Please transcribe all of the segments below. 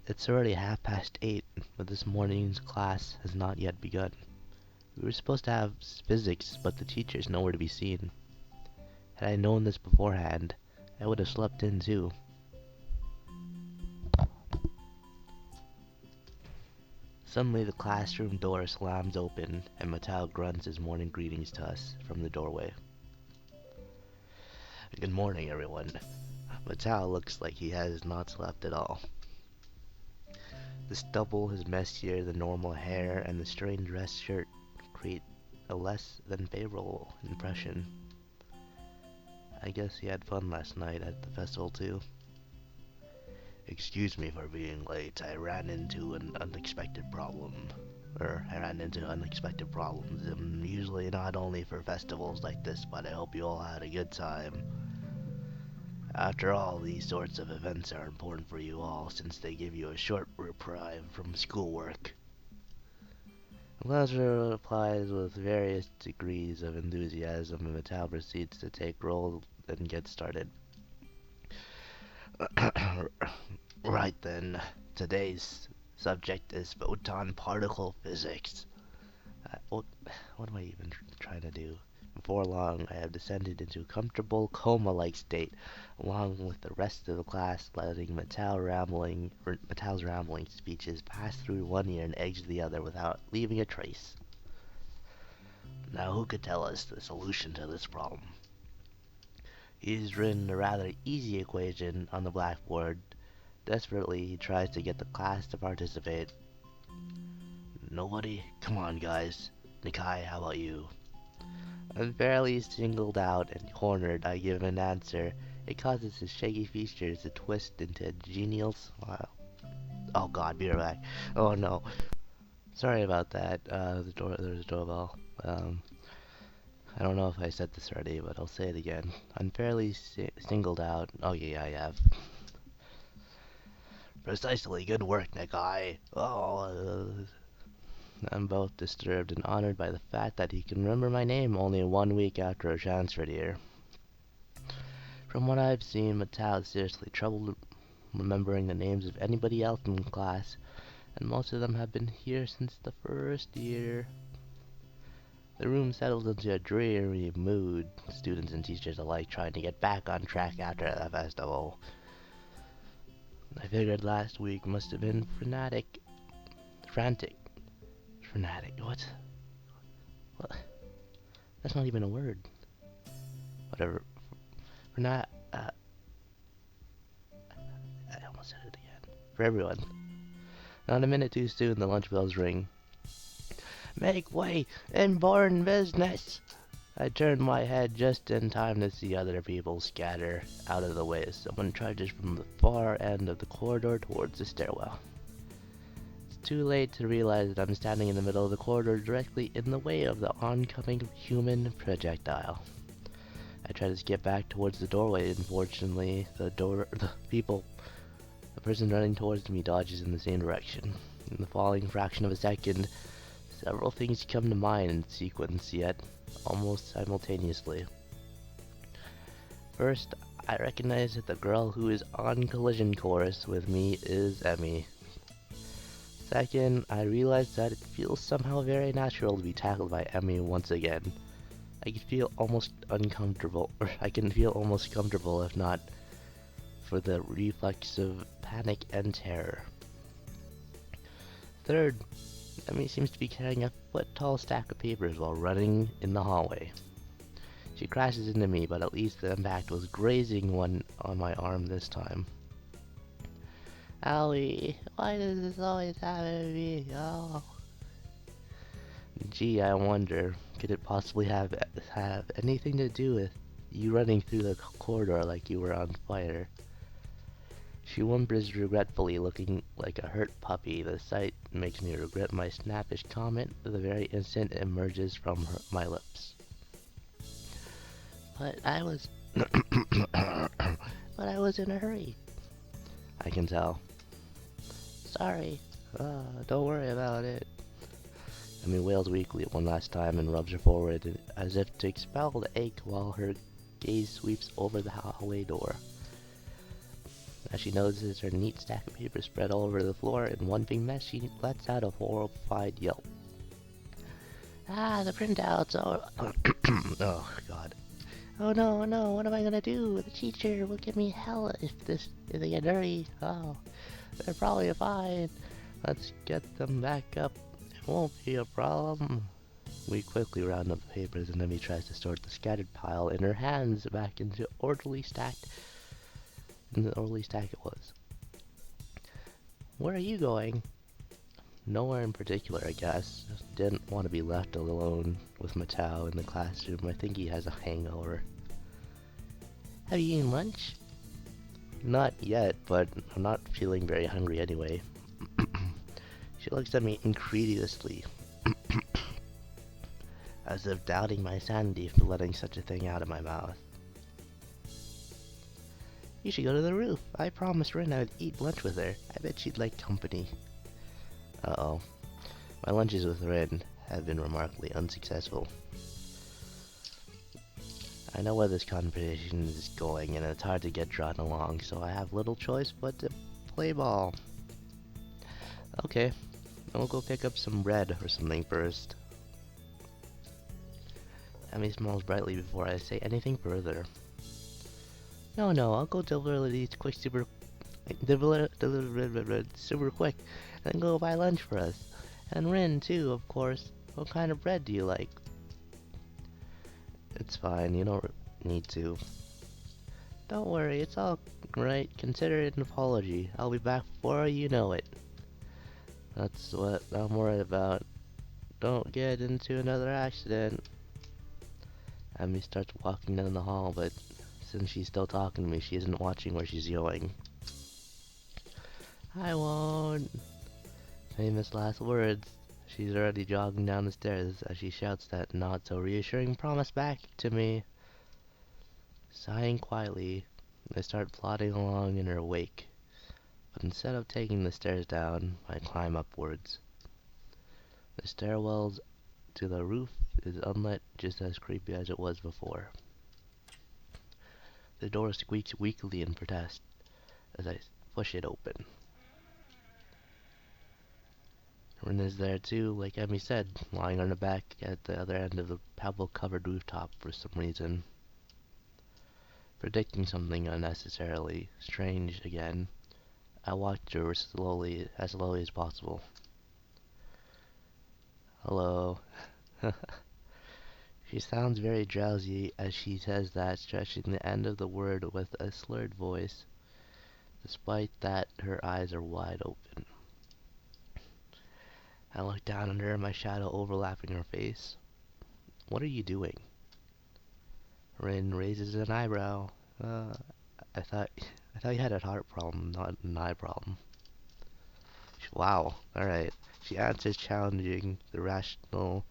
It's already 8:30, but this morning's class has not yet begun. We were supposed to have physics, but the teacher's nowhere to be seen. Had I known this beforehand, I would have slept in too. Suddenly the classroom door slams open, and Mateo grunts his morning greetings to us from the doorway. Good morning, everyone. Mateo looks like he has not slept at all. The stubble is messier than normal hair, and the strange dress shirt create a less than favorable impression. I guess he had fun last night at the festival too. Excuse me for being late. I ran into an unexpected problem. I ran into unexpected problems. Usually not only for festivals like this, but I hope you all had a good time. After all, these sorts of events are important for you all, since they give you a short reprieve from schoolwork. Lazaro replies with various degrees of enthusiasm, and Mattel proceeds to take roll and get started. Right then, today's subject is photon particle physics. What am I even trying to do? Before long, I have descended into a comfortable coma-like state, along with the rest of the class, letting Mattel's rambling speeches pass through one ear and exit the other without leaving a trace. Now, who could tell us the solution to this problem? He's written a rather easy equation on the blackboard. Desperately, he tries to get the class to participate. Nobody? Come on, guys. Nikai, how about you? Unfairly singled out and cornered, I give an answer. It causes his shaggy features to twist into a genial smile. Oh god, be right back. Oh no. Sorry about that. There's a doorbell. I don't know if I said this already, but I'll say it again. Unfairly singled out. Oh yeah, I have. Precisely, good work, Nikai. I'm both disturbed and honored by the fact that he can remember my name only 1 week after I transferred here. From what I've seen, Mattel is seriously troubled remembering the names of anybody else in class, and most of them have been here since the first year. The room settles into a dreary mood, students and teachers alike trying to get back on track after the festival. I figured last week must have been frantic. Fanatic, what? That's not even a word. Whatever. I almost said it again. For everyone. Not a minute too soon, the lunch bells ring. Make way! Important business! I turn my head just in time to see other people scatter out of the way as someone charges from the far end of the corridor towards the stairwell. It's too late to realize that I'm standing in the middle of the corridor directly in the way of the oncoming human projectile. I try to skip back towards the doorway. Unfortunately, the person running towards me dodges in the same direction. In the following fraction of a second, several things come to mind in sequence, yet almost simultaneously. First, I recognize that the girl who is on collision course with me is Emmy. Second, I realize that it feels somehow very natural to be tackled by Emmy once again. I can feel almost comfortable if not for the reflex of panic and terror. Third, Emmy seems to be carrying a foot-tall stack of papers while running in the hallway. She crashes into me, but at least the impact was grazing one on my arm this time. Owie, why does this always happen to me? Oh. Gee, I wonder, could it possibly have anything to do with you running through the corridor like you were on fire? She whimpers regretfully, looking like a hurt puppy. The sight makes me regret my snappish comment the very instant it emerges from my lips. But I was in a hurry. I can tell. Sorry. Don't worry about it. Emmy wails weakly one last time and rubs her forehead as if to expel the ache while her gaze sweeps over the hallway door. As she notices her neat stack of papers spread all over the floor in one big mess, she lets out a horrified yelp. Ah, the printouts! Oh, oh God! Oh no, no! What am I gonna do? The teacher will give me hell if they get dirty. Oh, they're probably fine. Let's get them back up. It won't be a problem. We quickly round up the papers, and Emmy tries to sort the scattered pile in her hands back into the orderly stack it was. Where are you going? Nowhere in particular, I guess. Just didn't want to be left alone with Mateo in the classroom. I think he has a hangover. Have you eaten lunch? Not yet, but I'm not feeling very hungry anyway. She looks at me incredulously, as if doubting my sanity for letting such a thing out of my mouth. You should go to the roof. I promised Rin I would eat lunch with her. I bet she'd like company. Uh-oh. My lunches with Rin have been remarkably unsuccessful. I know where this conversation is going, and it's hard to get drawn along, so I have little choice but to play ball. Okay, I'll go pick up some bread or something first. Emmy smiles brightly before I say anything further. No, no, I'll go deliver these super quick, and then go buy lunch for us. And Rin, too, of course. What kind of bread do you like? It's fine, you don't need to. Don't worry, it's all right. Consider it an apology. I'll be back before you know it. That's what I'm worried about. Don't get into another accident. Emmy starts walking down the hall, but since she's still talking to me, she isn't watching where she's going. I won't. Famous last words. She's already jogging down the stairs as she shouts that not so reassuring promise back to me. Sighing quietly, I start plodding along in her wake, but instead of taking the stairs down, I climb upwards. The stairwells to the roof is unlit, just as creepy as it was before. The door squeaks weakly in protest as I push it open. Rin is there too, like Emmy said, lying on her back at the other end of the pebble-covered rooftop for some reason. Predicting something unnecessarily strange again, I walked to her as slowly as possible. Hello. She sounds very drowsy as she says that, stretching the end of the word with a slurred voice. Despite that, her eyes are wide open. I look down at her, my shadow overlapping her face. What are you doing? Rin raises an eyebrow. Uh, I thought you had a heart problem, not an eye problem. Wow, alright. She answers challenging the rationale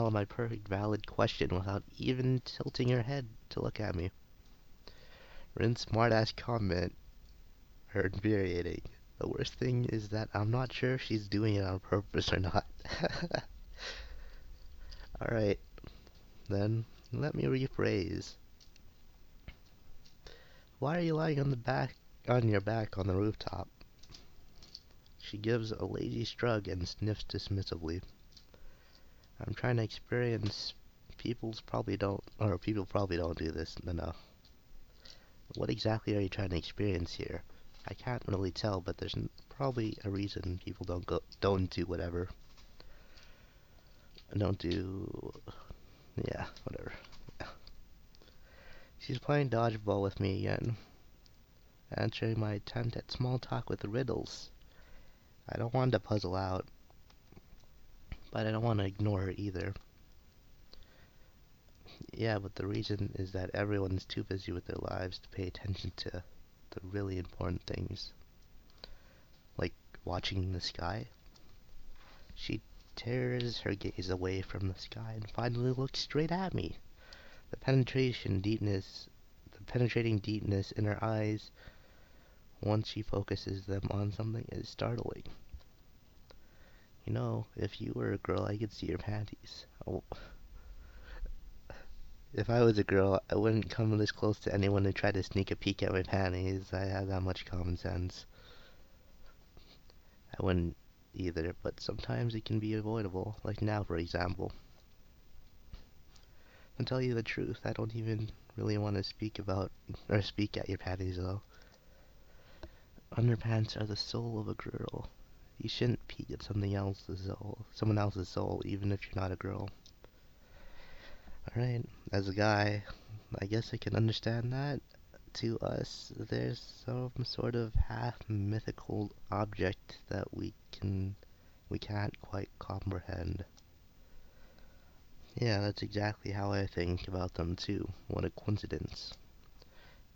of my perfect valid question without even tilting her head to look at me. Rin's smartass comment are infuriating. The worst thing is that I'm not sure if she's doing it on purpose or not. Alright, then, let me rephrase. Why are you lying on your back on the rooftop? She gives a lazy shrug and sniffs dismissively. I'm trying to experience people probably don't do this enough. What exactly are you trying to experience here? I can't really tell, but there's probably a reason people don't do whatever. Don't do, yeah, whatever. Yeah. She's playing dodgeball with me again, answering my attempt at small talk with riddles. I don't want to puzzle out, but I don't want to ignore her either. Yeah, but the reason is that everyone's too busy with their lives to pay attention to the really important things, like watching the sky. She tears her gaze away from the sky and finally looks straight at me. The penetrating deepness in her eyes once she focuses them on something is startling. You know, if you were a girl, I could see your panties. Oh, If I was a girl, I wouldn't come this close to anyone who tried to sneak a peek at my panties. I have that much common sense. I wouldn't either, but sometimes it can be avoidable. Like now, for example. To tell you the truth, I don't even really want to speak about or speak at your panties though. Underpants are the soul of a girl. You shouldn't peek at someone else's soul, even if you're not a girl. Alright, as a guy, I guess I can understand that. To us, there's some sort of half mythical object that we can't quite comprehend. Yeah, that's exactly how I think about them too. What a coincidence.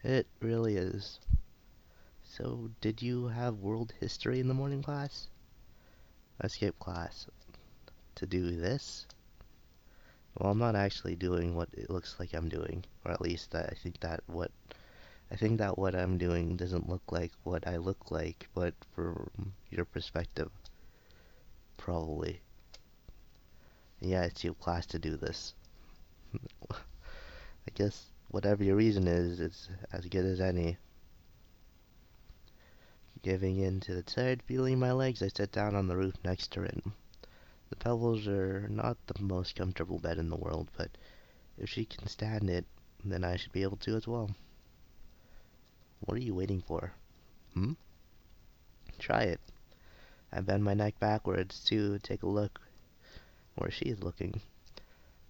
It really is. So, did you have world history in the morning class? I skipped class. To do this? Well, I'm not actually doing what it looks like I'm doing, or at least I think that what I'm doing doesn't look like what I look like, but from your perspective, probably. Yeah, it's your class to do this. I guess whatever your reason is, it's as good as any. Giving in to the tired feeling in my legs, I sat down on the roof next to Rin. The pebbles are not the most comfortable bed in the world, but if she can stand it, then I should be able to as well. What are you waiting for? Hmm? Try it. I bend my neck backwards to take a look where she is looking.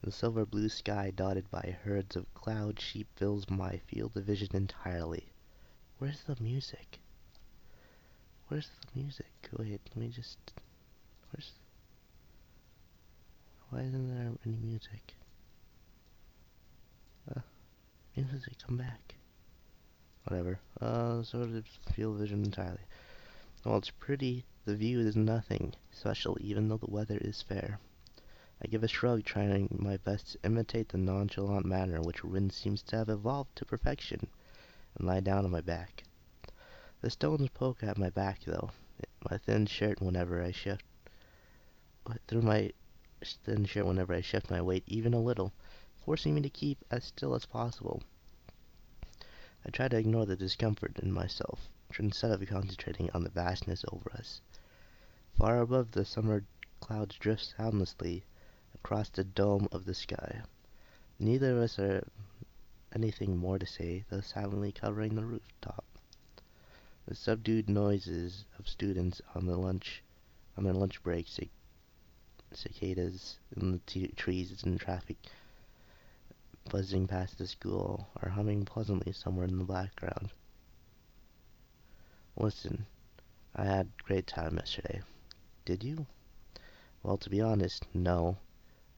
The silver blue sky dotted by herds of cloud sheep fills my field of vision entirely. Where's the music? Where's the music? Wait, let me just... Where's... Why isn't there any music? Uh, music, come back. Whatever. Sort of field of vision entirely. While it's pretty, the view is nothing special even though the weather is fair. I give a shrug, trying my best to imitate the nonchalant manner in which Rin seems to have evolved to perfection, and lie down on my back. The stones poke at my back, though. My thin shirt whenever I shift through my thin shirt whenever I shift my weight even a little, forcing me to keep as still as possible. I try to ignore the discomfort in myself, instead of concentrating on the vastness over us. Far above, the summer clouds drift soundlessly across the dome of the sky. Neither of us have anything more to say, thus silently covering the rooftop. The subdued noises of students on their lunch breaks, cicadas in the trees and traffic buzzing past the school, are humming pleasantly somewhere in the background. Listen, I had a great time yesterday. Did you? Well, to be honest, no,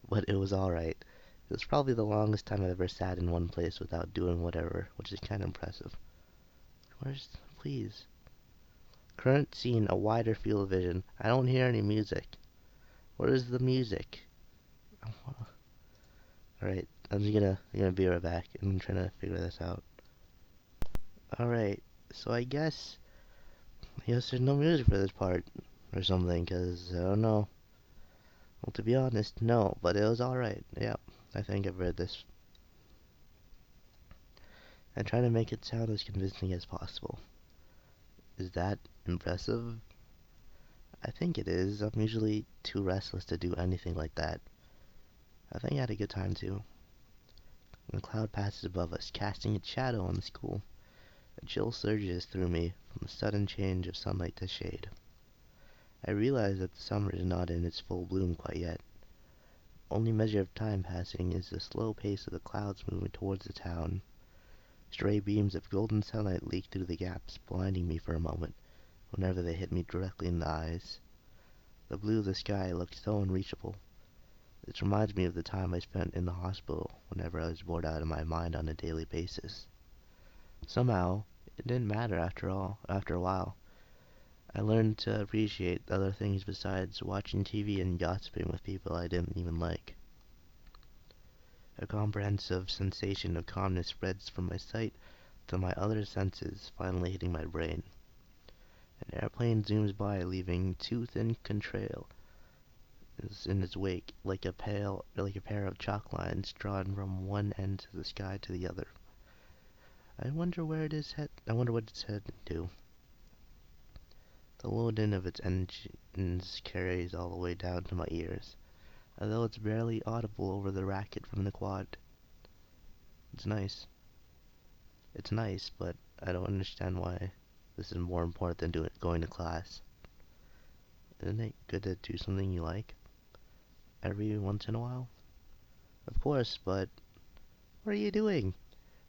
but it was alright. It was probably the longest time I've ever sat in one place without doing whatever, which is kind of impressive. Please. Current scene, a wider field of vision. I don't hear any music. Where is the music? Alright, I'm gonna be right back. I'm trying to figure this out. Alright, so I guess there's no music for this part or something, cause I don't know. Well, to be honest, no, but it was alright. Yeah, I think I've read this. I try to make it sound as convincing as possible. Is that impressive? I think it is. I'm usually too restless to do anything like that. I think I had a good time too. The cloud passes above us, casting its shadow on the school. A chill surges through me from the sudden change of sunlight to shade. I realize that the summer is not in its full bloom quite yet. Only measure of time passing is the slow pace of the clouds moving towards the town. Stray beams of golden sunlight leak through the gaps, blinding me for a moment whenever they hit me directly in the eyes. The blue of the sky looks so unreachable. This reminds me of the time I spent in the hospital whenever I was bored out of my mind on a daily basis. Somehow, it didn't matter after a while. I learned to appreciate other things besides watching TV and gossiping with people I didn't even like. A comprehensive sensation of calmness spreads from my sight to my other senses, finally hitting my brain. An airplane zooms by, leaving two thin is in its wake, like a pair of chalk lines drawn from one end of the sky to the other. I wonder what it's heading to. The low din of its engines carries all the way down to my ears, although it's barely audible over the racket from the quad. It's nice. It's nice, but I don't understand why this is more important than going to class. Isn't it good to do something you like every once in a while? Of course, but what are you doing?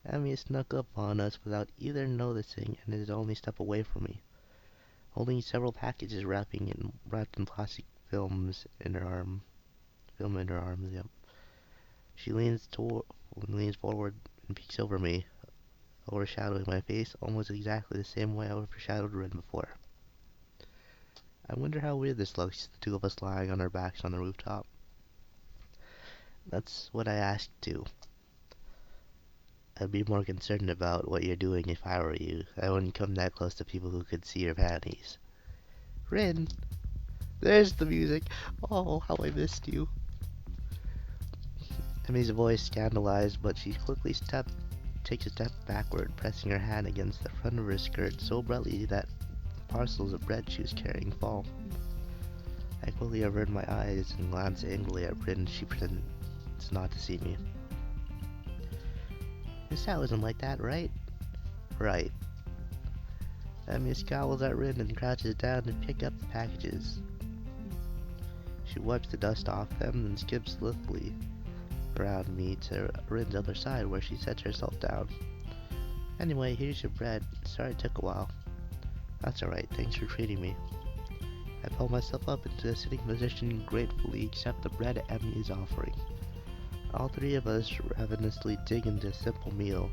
Emmy snuck up on us without either noticing and is only a step away from me, holding several packages wrapped in plastic film in her arms. Yep. She leans forward and peeks over me, overshadowing my face almost exactly the same way I overshadowed Rin before. I wonder how weird this looks, the two of us lying on our backs on the rooftop. That's what I asked too. I'd be more concerned about what you're doing if I were you. I wouldn't come that close to people who could see your panties. Rin! There's the music! Oh, how I missed you. Emmy's voice scandalized, but she takes a step backward, pressing her hand against the front of her skirt so abruptly that parcels of bread she was carrying fall. I quickly averted my eyes and glanced angrily at Rin. She pretended not to see me. Miss Howe isn't like that, right? Right. Emmy scowls at Rin and crouches down to pick up the packages. She wipes the dust off them and skips swiftly around me to Rin's other side where she sets herself down. Anyway, here's your bread. Sorry it took a while. That's alright, thanks for treating me. I pull myself up into a sitting position and gratefully accept the bread Emmy is offering. All three of us ravenously dig into a simple meal.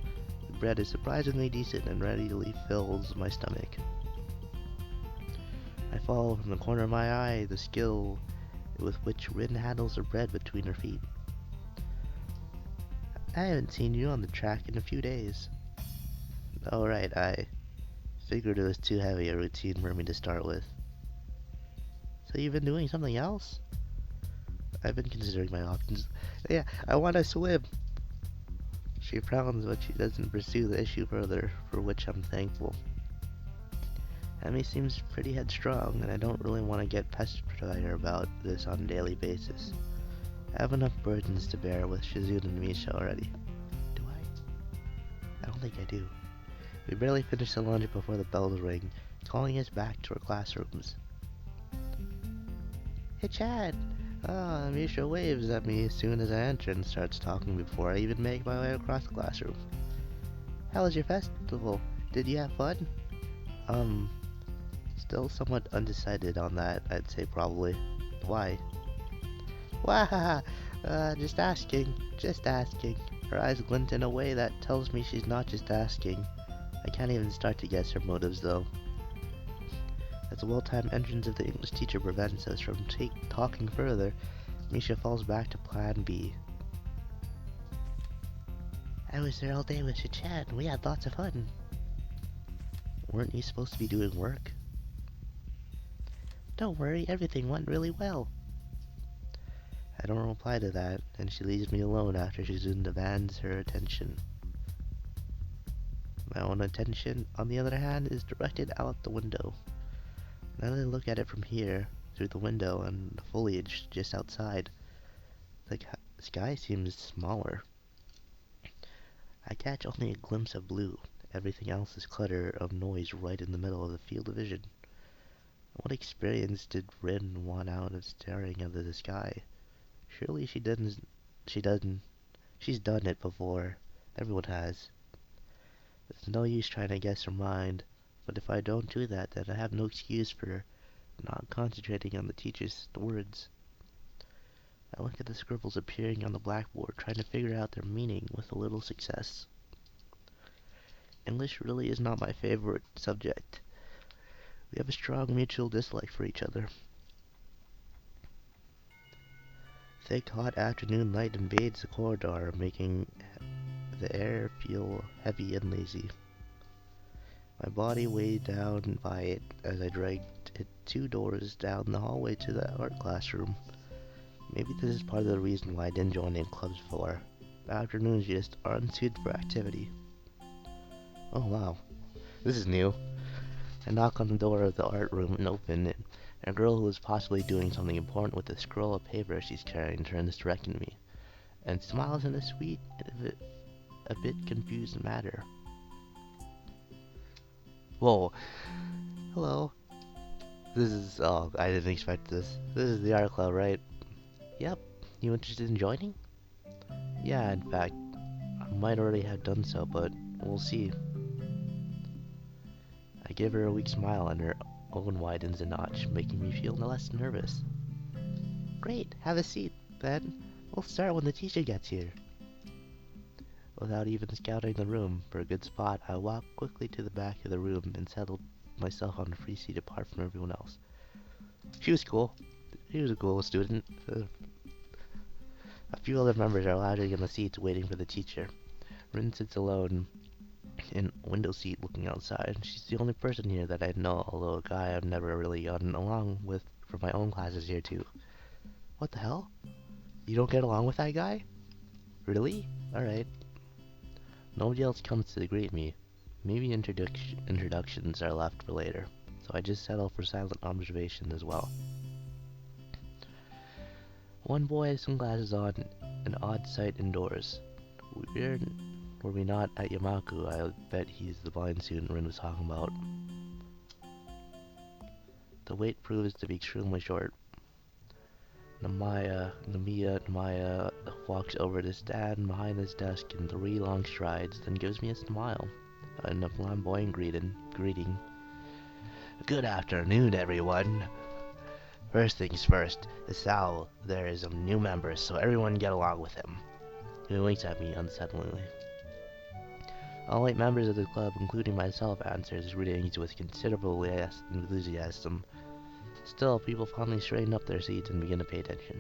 The bread is surprisingly decent and readily fills my stomach. I follow from the corner of my eye the skill with which Rin handles her bread between her feet. I haven't seen you on the track in a few days. Oh right, I figured it was too heavy a routine for me to start with. So you've been doing something else? I've been considering my options. Yeah, I want to swim. She frowns, but she doesn't pursue the issue further, for which I'm thankful. Emmy seems pretty headstrong, and I don't really want to get pestered by her about this on a daily basis. I have enough burdens to bear with Shizune and Misha already. Do I? I don't think I do. We barely finish the lunch before the bells ring, calling us back to our classrooms. Hey Chad! Misha waves at me as soon as I enter and starts talking before I even make my way across the classroom. How was your festival? Did you have fun? Still somewhat undecided on that, I'd say probably. Why? Wahaha! Just asking. Her eyes glint in a way that tells me she's not just asking. I can't even start to guess her motives though. As the well-timed entrance of the English teacher prevents us from talking further, Misha falls back to plan B. I was there all day with Chad and we had lots of fun. Weren't you supposed to be doing work? Don't worry, everything went really well. I don't reply to that, and she leaves me alone after Shizune demands her attention. My own attention, on the other hand, is directed out the window. Now that I look at it from here, through the window and the foliage just outside, the sky seems smaller. I catch only a glimpse of blue. Everything else is clutter of noise right in the middle of the field of vision. What experience did Rin want out of staring at the sky? Surely she doesn't. She's done it before. Everyone has. It's no use trying to guess her mind, but if I don't do that, then I have no excuse for not concentrating on the teacher's words. I look at the scribbles appearing on the blackboard, trying to figure out their meaning with a little success. English really is not my favorite subject. We have a strong mutual dislike for each other. Thick, hot afternoon light invades the corridor, making the air feel heavy and lazy. My body weighed down by it as I dragged it 2 doors down the hallway to the art classroom. Maybe this is part of the reason why I didn't join any clubs before. The afternoons just aren't suited for activity. Oh wow, this is new. I knock on the door of the art room and open it. A girl who is possibly doing something important with a scroll of paper she's carrying turns directly to me and smiles in a sweet, a bit confused manner. Whoa, hello. Oh, I didn't expect this. This is the art club, right? Yep. You interested in joining? Yeah, in fact, I might already have done so, but we'll see. I give her a weak smile and her own widens a notch, making me feel no less nervous. Great, have a seat, then. We'll start when the teacher gets here. Without even scouting the room for a good spot, I walked quickly to the back of the room and settled myself on a free seat apart from everyone else. She was cool. She was a cool student. A few other members are lounging in the seats waiting for the teacher. Rin sits alone in a window seat looking outside. She's the only person here that I know, although a guy I've never really gotten along with from my own classes here too. What the hell? You don't get along with that guy? Really? Alright. Nobody else comes to greet me. Maybe introductions are left for later, so I just settle for silent observation as well. One boy has sunglasses on, an odd sight indoors. Weird, were we not at Yamaku, I bet he's the blind student Rin was talking about. The wait proves to be extremely short. Namiya walks over to stand behind his desk in 3 long strides, then gives me a smile and a flamboyant greeting. Good afternoon, everyone. First things first, Isao, there is a new member, so everyone get along with him. He winks at me unsettlingly. All 8 members of the club, including myself, answer his greetings with considerable enthusiasm. Still, people finally straighten up their seats and begin to pay attention.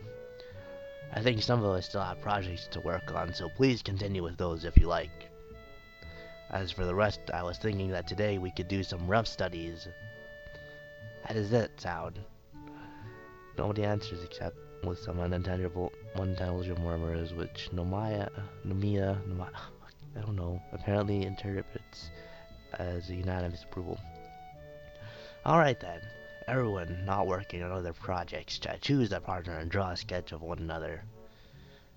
I think some of us still have projects to work on, so please continue with those if you like. As for the rest, I was thinking that today we could do some rough studies. How does that sound? Nobody answers except with some unintelligible murmurs, which Nomiya, I don't know, apparently interprets as a unanimous approval. Alright then, everyone not working on other projects, choose a partner and draw a sketch of one another.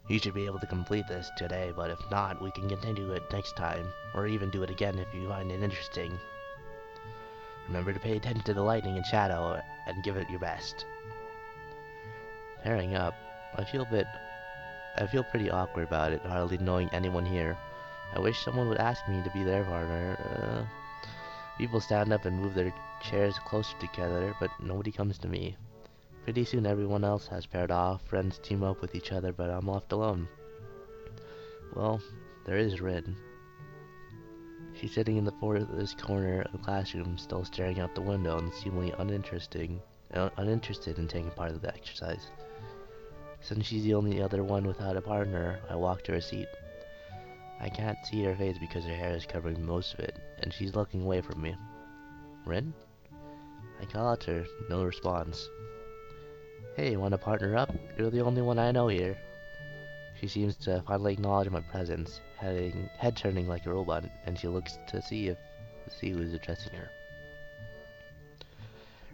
You should be able to complete this today, but if not, we can continue it next time, or even do it again if you find it interesting. Remember to pay attention to the lighting and shadow, and give it your best. Pairing up, I feel pretty awkward about it, hardly knowing anyone here. I wish someone would ask me to be their partner. People stand up and move their chairs closer together, but nobody comes to me. Pretty soon everyone else has paired off, friends team up with each other, but I'm left alone. Well, there is Rin. She's sitting in the furthest corner of the classroom, still staring out the window and seemingly uninterested in taking part of the exercise. Since she's the only other one without a partner, I walk to her seat. I can't see her face because her hair is covering most of it, and she's looking away from me. Rin? I call out to her, no response. Hey, wanna partner up? You're the only one I know here. She seems to finally acknowledge my presence, head turning like a robot, and she looks to see who's addressing her.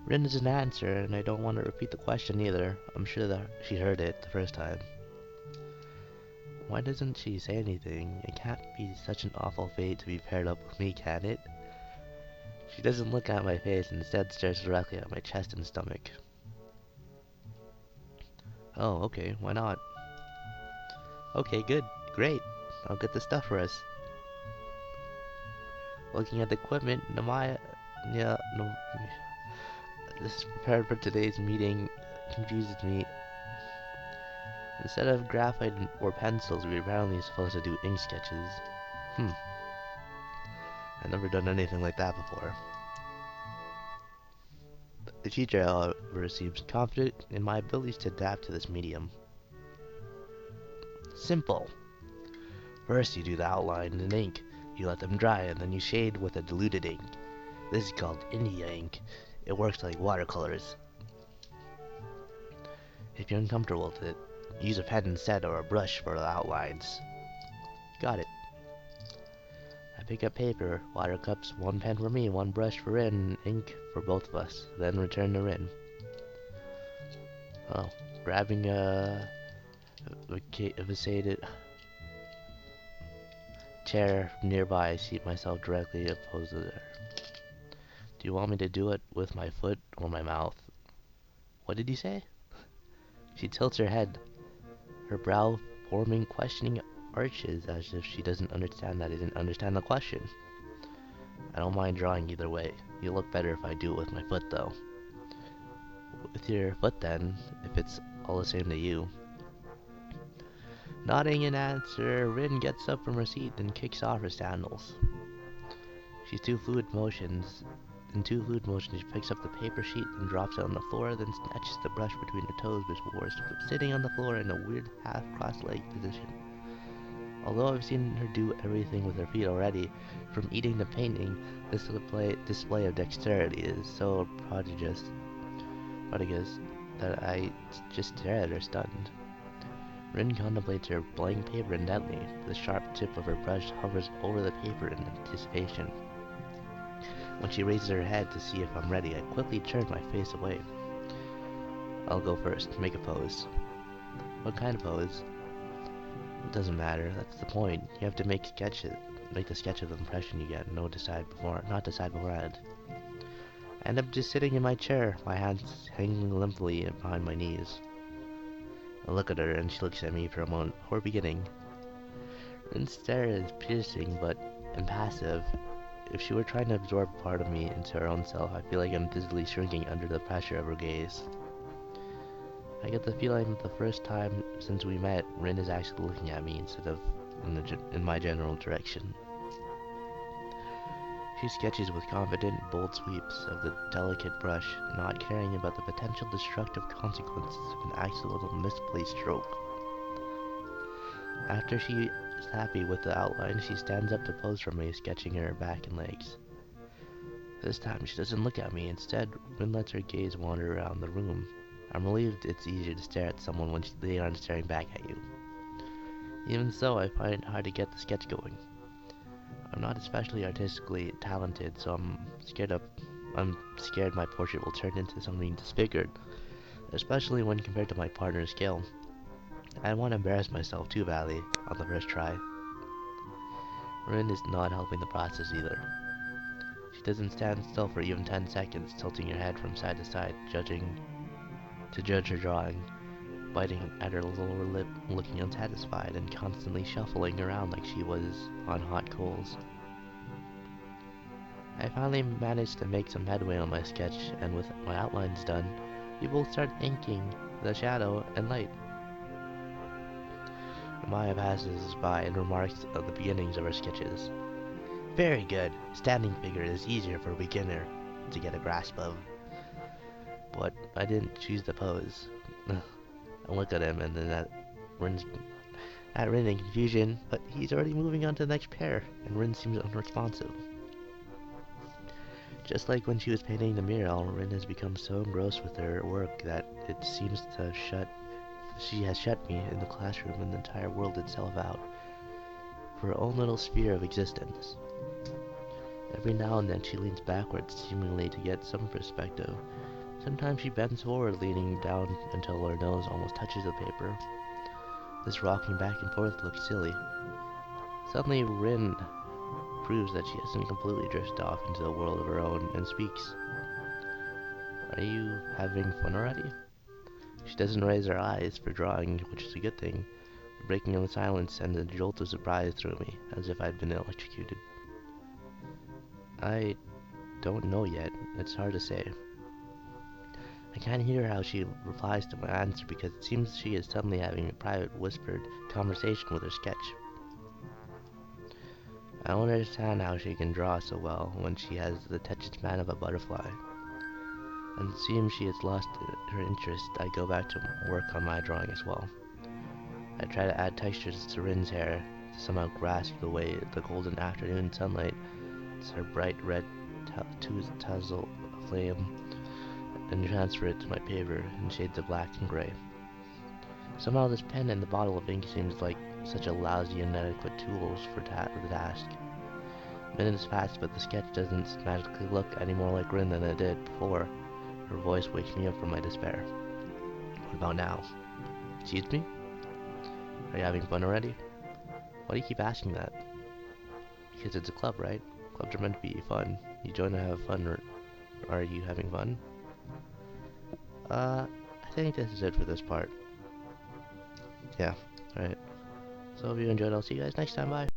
Rin doesn't answer, and I don't want to repeat the question either. I'm sure that she heard it the first time. Why doesn't she say anything? It can't be such an awful fate to be paired up with me, can it? She doesn't look at my face, instead stares directly at my chest and stomach. Oh, okay, why not? Okay, good, great. I'll get the stuff for us. Looking at the equipment, this is prepared for today's meeting confuses me. Instead of graphite or pencils, we were apparently supposed to do ink sketches. I've never done anything like that before. The teacher, however, seems confident in my abilities to adapt to this medium. Simple. First you do the outline in ink. You let them dry, and then you shade with a diluted ink. This is called India ink. It works like watercolors. If you're uncomfortable with it, Use a pen instead or a brush for the outlines. Got it. I pick up paper, water cups, one pen for me, one brush for Rin, and ink for both of us, then return to Rin. Oh, grabbing a vacated chair nearby, I seat myself directly opposed to her. Do you want me to do it with my foot or my mouth? What did you say? She tilts her head, her brow forming questioning arches as if she doesn't understand that I didn't understand the question. I don't mind drawing either way. You look better if I do it with my foot, though. With your foot, then, if it's all the same to you. Nodding in answer, Rin gets up from her seat and kicks off her sandals. She's two fluid motions. In two fluid motions, she picks up the paper sheet and drops it on the floor, then snatches the brush between her toes before sitting on the floor in a weird half cross-legged position. Although I've seen her do everything with her feet already, from eating to painting, this display of dexterity is so prodigious that I just stare at her stunned. Rin contemplates her blank paper intently. The sharp tip of her brush hovers over the paper in anticipation. When she raises her head to see if I'm ready, I quickly turn my face away. I'll go first. Make a pose. What kind of pose? It doesn't matter. That's the point. You have to make the sketch of the impression you get. Not decide beforehand. I end up just sitting in my chair, my hands hanging limply behind my knees. I look at her, and she looks at me for a moment before beginning. Rin's stare is piercing but impassive. If she were trying to absorb part of me into her own self, I feel like I'm dizzily shrinking under the pressure of her gaze. I get the feeling that the first time since we met, Rin is actually looking at me instead of in my general direction. She sketches with confident, bold sweeps of the delicate brush, not caring about the potential destructive consequences of an accidental misplaced stroke. After she is happy with the outline, she stands up to pose for me, sketching her back and legs. This time she doesn't look at me. Instead, Rin lets her gaze wander around the room. I'm relieved it's easier to stare at someone when they aren't staring back at you. Even so, I find it hard to get the sketch going. I'm not especially artistically talented, so I'm scared my portrait will turn into something disfigured, especially when compared to my partner's skill. I don't want to embarrass myself too badly on the first try. Rin is not helping the process either. She doesn't stand still for even 10 seconds, tilting her head from side to side, to judge her drawing, biting at her lower lip, looking unsatisfied, and constantly shuffling around like she was on hot coals. I finally managed to make some headway on my sketch, and with my outlines done, we both start inking the shadow and light. Maya passes by and remarks on the beginnings of her sketches. Very good. Standing figure is easier for a beginner to get a grasp of. But I didn't choose the pose. I look at him and then at Rin in confusion, but he's already moving on to the next pair, and Rin seems unresponsive. Just like when she was painting the mural, Rin has become so engrossed with her work that it seems to she has shut me in the classroom and the entire world itself out for her own little sphere of existence. Every now and then she leans backwards, seemingly to get some perspective. Sometimes she bends forward, leaning down until her nose almost touches the paper. This rocking back and forth looks silly. Suddenly, Rin proves that she hasn't completely drifted off into a world of her own and speaks. Are you having fun already? She doesn't raise her eyes for drawing, which is a good thing. Breaking on the silence sends a jolt of surprise through me, as if I'd been electrocuted. I don't know yet. It's hard to say. I can't hear how she replies to my answer because it seems she is suddenly having a private, whispered conversation with her sketch. I don't understand how she can draw so well when she has the attention span of a butterfly. And it seems she has lost her interest. I go back to work on my drawing as well. I try to add textures to Rin's hair to somehow grasp the way the golden afternoon sunlight to her bright red tassel flame and transfer it to my paper in shades of black and gray. Somehow this pen and the bottle of ink seems like such a lousy and inadequate tools for the task. Minutes pass, but the sketch doesn't magically look any more like Rin than it did before. Her voice wakes me up from my despair. What about now? Excuse me? Are you having fun already? Why do you keep asking that? Because it's a club, right? Clubs are meant to be fun. You join to have fun, or are you having fun? I think this is it for this part. Yeah, alright. So if you enjoyed, I'll see you guys next time. Bye.